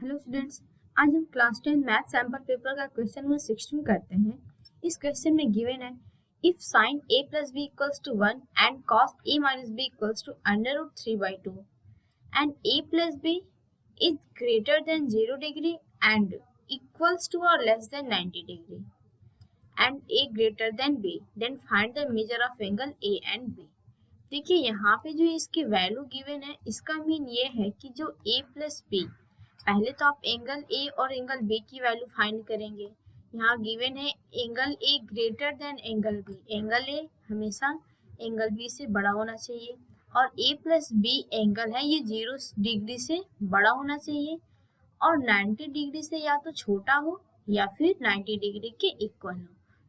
Hello students, आज हम class 10 math sample paper का क्वेश्चन नंबर 16 करते हैं। इस क्वेश्चन में गिवन है if sin a plus b equals to 1 and cos a minus b equals to under root 3 by 2 and a plus b is greater than 0 degree and equals to or less than 90 degree and a greater than b, then find the measure of angle a and b। देखिए यहाँ पे जो इसकी value given है इसका mean ये है कि जो a प्लस b, पहले तो आप एंगल ए और एंगल बी की वैल्यू फाइंड करेंगे। यहाँ गिवन है angle A greater than angle B, angle A हमेशा एंगल बी से बड़ा होना चाहिए और ए प्लस बी एंगल है ये 0 डिग्री से बड़ा होना चाहिए और 90 डिग्री से या तो छोटा हो या फिर 90 डिग्री के इक्वल हो।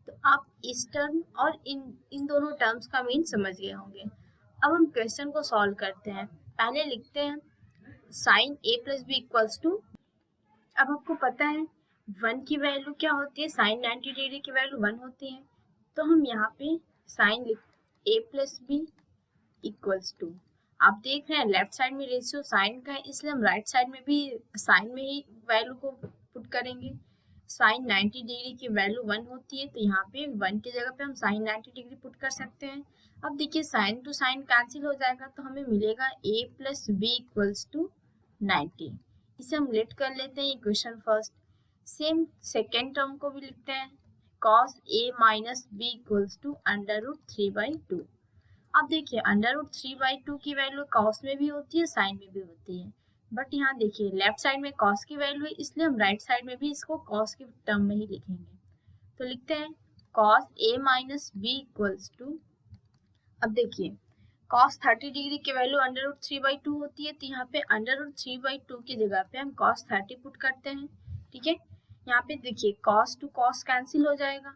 तो आप इस टर्म और इन दोनों टर्म्स का मीन समझ गए होंगे। अब हम क्वेश्चन को सॉल्व करते हैं। पहले लिखते हैं sine A plus B equals to, अब आपको पता है 1 की वैल्यू क्या होती है, साइन 90 डिग्री की वैल्यू 1 होती है। तो हम यहाँ पे साइन लिख ए प्लस बी इक्वल्स टू, आप देख रहे हैं लेफ्ट साइड में रेशियो साइन का है इसलिए हम राइट साइड में भी साइन में ही वैल्यू को पुट करेंगे। साइन 90 डिग्री की वैल्यू 1 होती है तो यहाँ पे 1 की जगह पे हम साइन 90 डिग्री पुट कर सकते हैं। अब देखिए साइन टू साइन कैंसिल हो जाएगा तो हमें मिलेगा a plus B equals to 90। इसे हम लेट कर लेते हैं equation first. Same second term को भी लिखते हैं cos a minus B equals to under root 3/2। अब देखिए अंडर रूट 3/2 की वैल्यू cos में भी होती है साइन में भी होती है, बट यहाँ देखिए लेफ्ट साइड में cos की वैल्यू है इसलिए हम राइट साइड में भी इसको cos के टर्म में ही लिखेंगे। तो लिखते हैं cos a minus B equals to, अब देखिए cos 30 डिग्री की वैल्यू अंडर रूट 3/2 होती है तो यहाँ पे अंडर रूट 3/2 की जगह पे हम cos 30 पुट करते हैं। ठीक है, यहाँ पे देखिए cos टू cos कैंसिल हो जाएगा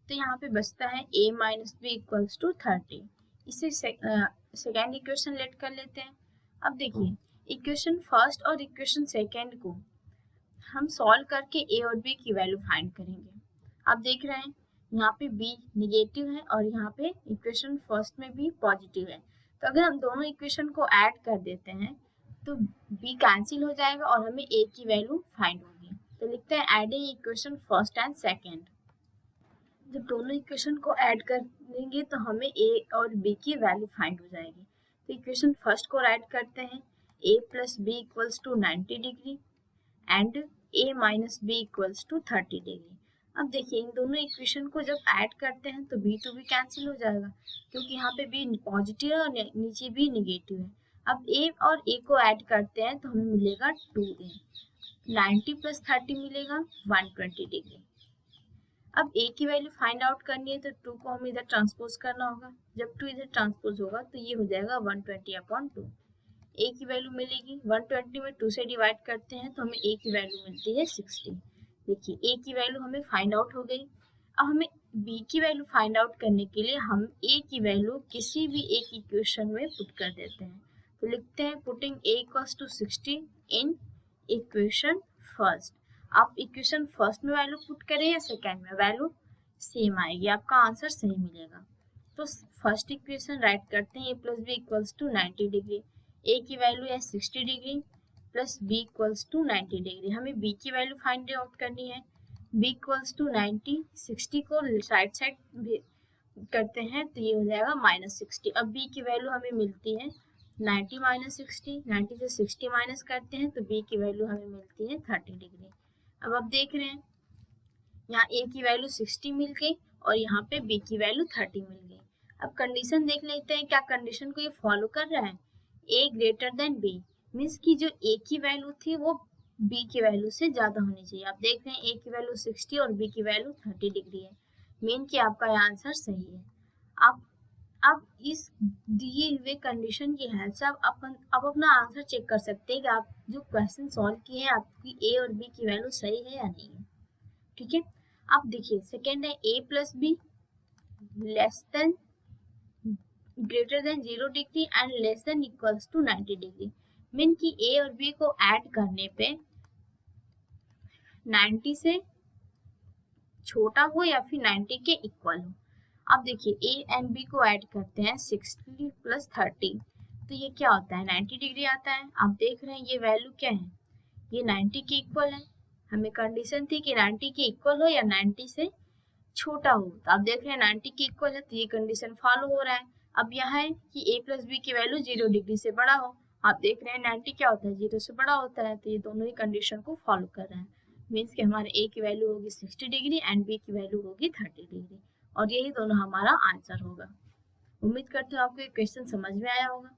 तो यहाँ पे बचता है a minus B equals to 30। इसे सेकेंड इक्वेशन लेट कर लेते हैं। अब देखिए इक्वेशन फर्स्ट और इक्वेशन सेकेंड को हम सॉल्व करके a और b की वैल्यू फाइंड करेंगे। आप देख रहे हैं यहाँ पे b निगेटिव है और यहाँ पे इक्वेशन फर्स्ट में भी पॉजिटिव है, तो अगर हम दोनों इक्वेशन को ऐड कर देते हैं तो b कैंसिल हो जाएगा और हमें a की वैल्यू फाइंड होगी। तो लिखते हैं adding equation first and second. जब दोनों इक्वेशन को ऐड कर देंगे तो हमें a और b की वैल्यू फाइंड हो जाएगी। तो इक्वेशन फर्स्ट को ऐड करते हैं a plus B equals to 90 degree and a minus B equals to 30 degree. अब देखिए इन दोनों इक्वेशन को जब ऐड करते हैं तो b टू b कैंसिल हो जाएगा क्योंकि यहाँ पे b पॉजिटिव है और नीचे b निगेटिव है। अब a और a को ऐड करते हैं तो हमें मिलेगा 2a, 90 प्लस 30 मिलेगा 120 डिग्री। अब a की वैल्यू फाइंड आउट करनी है तो 2 को हमें इधर ट्रांसपोज करना होगा, जब 2 इधर ट्रांसपोज होगा तो ये हो जाएगा 120/2। a की वैल्यू मिलेगी 120 में 2 से डिवाइड करते हैं तो हमें a की वैल्यू मिलती है 60। देखिए a की वैल्यू हमें फाइंड आउट हो गई। अब हमें b की वैल्यू फाइंड आउट करने के लिए हम a की वैल्यू किसी भी एक इक्वेशन में पुट कर देते हैं। तो लिखते हैं putting a equals to 60 in equation first. आप इक्वेशन फर्स्ट में वैल्यू पुट करें या सेकेंड में, वैल्यू सेम आएगी, आपका आंसर सही मिलेगा। तो फर्स्ट इक्वेशन राइट करते हैं a plus B equals to 90 degree, a की वैल्यू है 60 degree plus b equals to 90 degree. हमें b की वैल्यू फाइंड आउट करनी है। b इक्वल्स टू 90, 60 को साइड साइड करते हैं तो ये हो जाएगा -60। अब b की वैल्यू हमें मिलती है 90 माइनस 60, 90 से 60 माइनस करते हैं तो b की वैल्यू हमें मिलती है 30 डिग्री। अब आप देख रहे हैं यहाँ a की वैल्यू 60 मिल गई और यहाँ पे b की वैल्यू 30 मिल गई। अब कंडीशन देख लेते हैं, क्या कंडीशन को ये फॉलो कर रहा है, a greater than b, means की जो a की वैल्यू थी वो b की वैल्यू से ज्यादा होनी चाहिए। आप देख रहे हैं a की वैल्यू 60 और b की वैल्यू 30 डिग्री है, मीन कि आपका आंसर सही है। आप इस दिए हुए कंडीशन की हेल्प से आप अपना आंसर चेक कर सकते हैं कि आप जो क्वेश्चन सॉल्व किए हैं आपकी a और b की वैल्यू सही है या नहीं है। ठीक है, आप देखिए सेकेंड है a plus B less than greater than 0 degree and less than equals to 90 degree, mean कि a और b को ऐड करने पे 90 से छोटा हो या फिर 90 के इक्वल हो। अब देखिए a एंड b को ऐड करते हैं 60 प्लस 30 तो ये क्या होता है 90 डिग्री आता है। आप देख रहे हैं ये वैल्यू क्या है, ये 90 के इक्वल है। हमें कंडीशन थी कि 90 के इक्वल हो या 90 से छोटा हो। तो आप देख रहे हैं 90 के इक्वल है तो ये कंडीशन फॉलो हो रहा है। अब यहाँ है कि a प्लस बी की वैल्यू 0 डिग्री से बड़ा हो। आप देख रहे हैं 90 क्या होता है, 0 से बड़ा होता है, तो ये दोनों ही कंडीशन को फॉलो कर रहे हैं। मीन्स कि हमारे a की वैल्यू होगी 60 डिग्री एंड b की वैल्यू होगी 30 डिग्री, और यही दोनों हमारा आंसर होगा। उम्मीद करते हो आपको ये क्वेश्चन समझ में आया होगा।